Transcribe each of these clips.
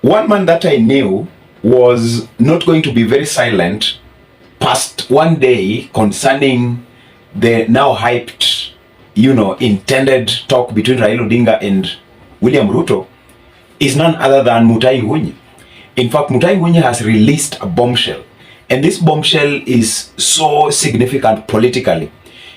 one man that I knew was not going to be very silent past one day concerning the now hyped, intended talk between Raila Odinga and William Ruto is none other than Mutahi Ngunyi. In fact, Mutahi Ngunyi has released a bombshell. And this bombshell is so significant politically.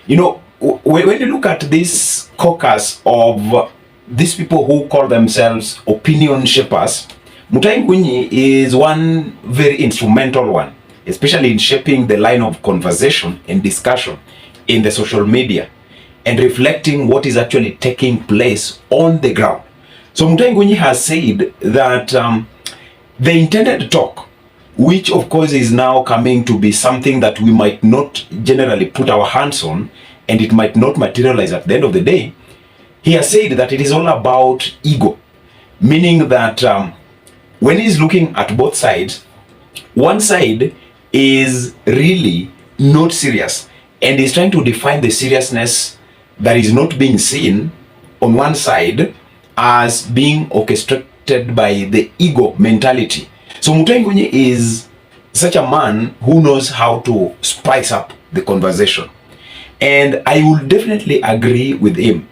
When you look at this caucus of these people who call themselves opinion shapers, Mutahi Ngunyi is one very instrumental one, especially in shaping the line of conversation and discussion in the social media and reflecting what is actually taking place on the ground. So Mutahi Ngunyi has said that the intended talk, which of course is now coming to be something that we might not generally put our hands on, and it might not materialize at the end of the day, he has said that it is all about ego, meaning that when he's looking at both sides, one side is really not serious and is trying to define the seriousness that is not being seen on one side as being orchestrated by the ego mentality. So Mutahi Ngunyi is such a man who knows how to spice up the conversation. And I will definitely agree with him.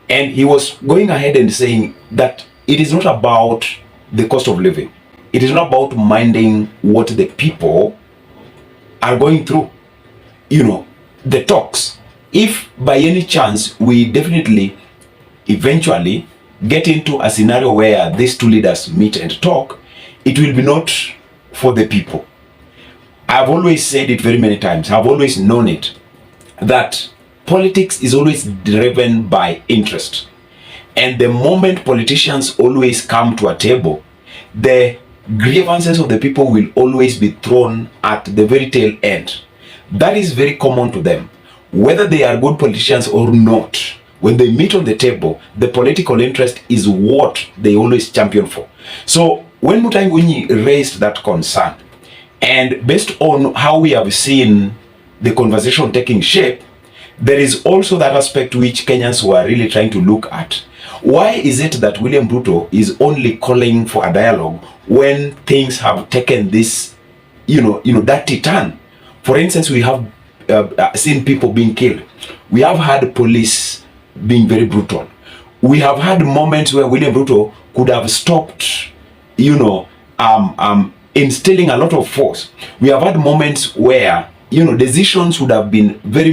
And he was going ahead and saying that it is not about the cost of living. It is not about minding what the people are going through. The talks. If by any chance we definitely eventually get into a scenario where these two leaders meet and talk, it will be not for the people. I've always said it very many times. I've always known it, that politics is always driven by interest. And the moment politicians always come to a table, the grievances of the people will always be thrown at the very tail end. That is very common to them. Whether they are good politicians or not, when they meet on the table, the political interest is what they always champion for. So when Mutahi Ngunyi raised that concern, and based on how we have seen the conversation taking shape, there is also that aspect which Kenyans were really trying to look at. Why is it that William Ruto is only calling for a dialogue when things have taken this, dirty turn? For instance, we have seen people being killed. We have had police being very brutal. We have had moments where William Ruto could have stopped, instilling a lot of force. We have had moments where decisions would have been very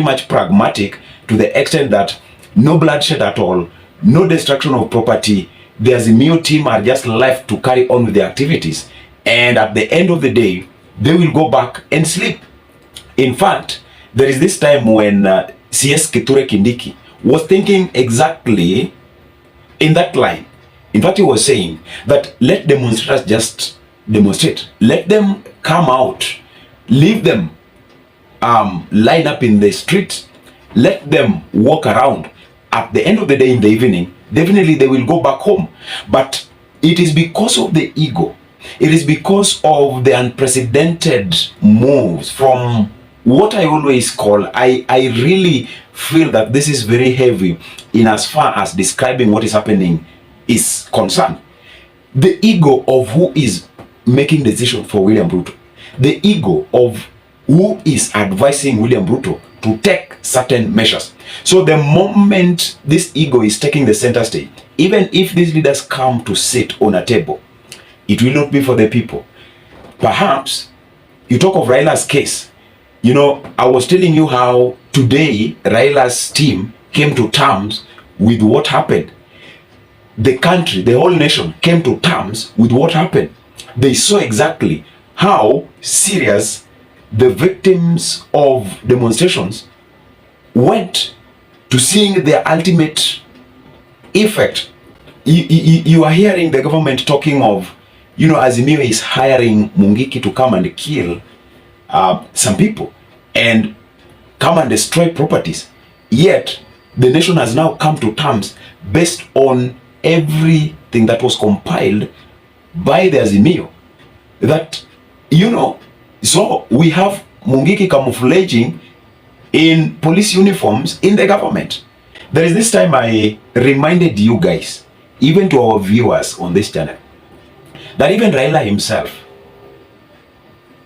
much pragmatic, to the extent that no bloodshed at all, no destruction of property. The Azimio team are just left to carry on with their activities, and at the end of the day, they will go back and sleep. In fact, there is this time when CS Kithure Kindiki was thinking exactly in that line. In fact, he was saying that let demonstrators just demonstrate. Let them come out. Leave them line up in the streets. Let them walk around. At the end of the day, in the evening, definitely they will go back home. But it is because of the ego. It is because of the unprecedented moves from what I always call, I really feel that this is very heavy in as far as describing what is happening is concerned. The ego of who is making decisions for William Ruto. The ego of who is advising William Ruto to take certain measures. So the moment this ego is taking the center stage, even if these leaders come to sit on a table, it will not be for the people. Perhaps, you talk of Raila's case. I was telling you how today Raila's team came to terms with what happened. The country, the whole nation came to terms with what happened. They saw exactly how serious the victims of demonstrations went to seeing their ultimate effect. You are hearing the government talking of, Azimio is hiring Mungiki to come and kill some people and come and destroy properties. Yet, the nation has now come to terms based on everything that was compiled by the Azimio. That, so we have Mungiki camouflaging in police uniforms in the government. There is this time I reminded you guys, even to our viewers on this channel, that even Raila himself,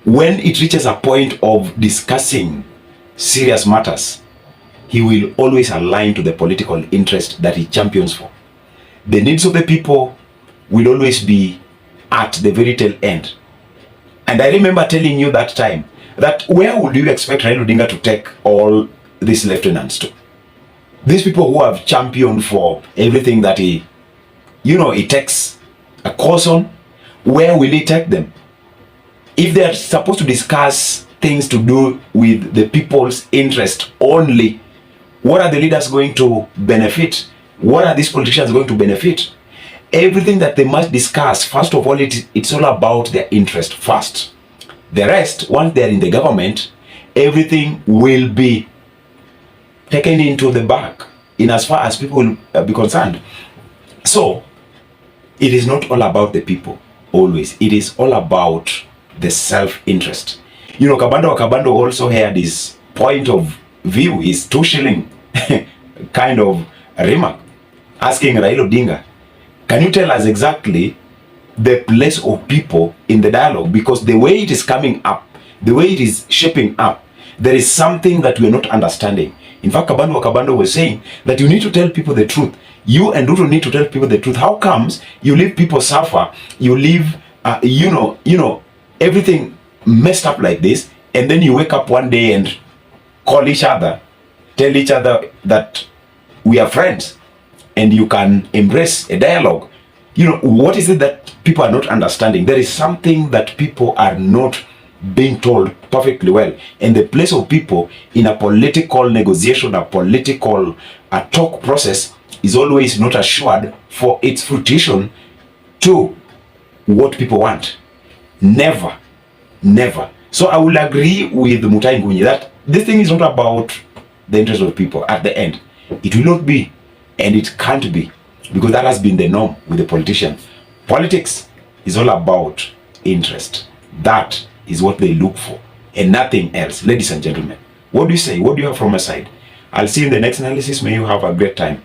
when it reaches a point of discussing serious matters, he will always align to the political interest that he champions for. The needs of the people will always be at the very tail end. And I remember telling you that time that where would you expect Raila Odinga to take all these lieutenants to? These people who have championed for everything that he takes a course on, where will he take them? If they are supposed to discuss things to do with the people's interest only, what are the leaders going to benefit? What are these politicians going to benefit? Everything that they must discuss, first of all, it's all about their interest first. The rest, once they're in the government, everything will be taken into the bag in as far as people will be concerned. So, it is not all about the people, always. It is all about the self-interest. Kabando also had his point of view, his 2 shilling kind of remark, asking Raila Odinga, can you tell us exactly the place of people in the dialogue? Because the way it is coming up, the way it is shaping up, there is something that we are not understanding. In fact, Kabando was saying that you need to tell people the truth. You and Ruto need to tell people the truth. How comes you leave people suffer, you leave, everything messed up like this, and then you wake up one day and call each other, tell each other that we are friends, and you can embrace a dialogue. What is it that people are not understanding? There is something that people are not being told perfectly well. And the place of people in a political negotiation, a political talk process is always not assured for its fruition to what people want. Never, never. So I will agree with Mutahi Ngunyi that this thing is not about the interest of people at the end. It will not be, and it can't be, because that has been the norm with the politician. Politics is all about interest. That is what they look for, and nothing else. Ladies and gentlemen, what do you say? What do you have from my side? I'll see you in the next analysis. May you have a great time.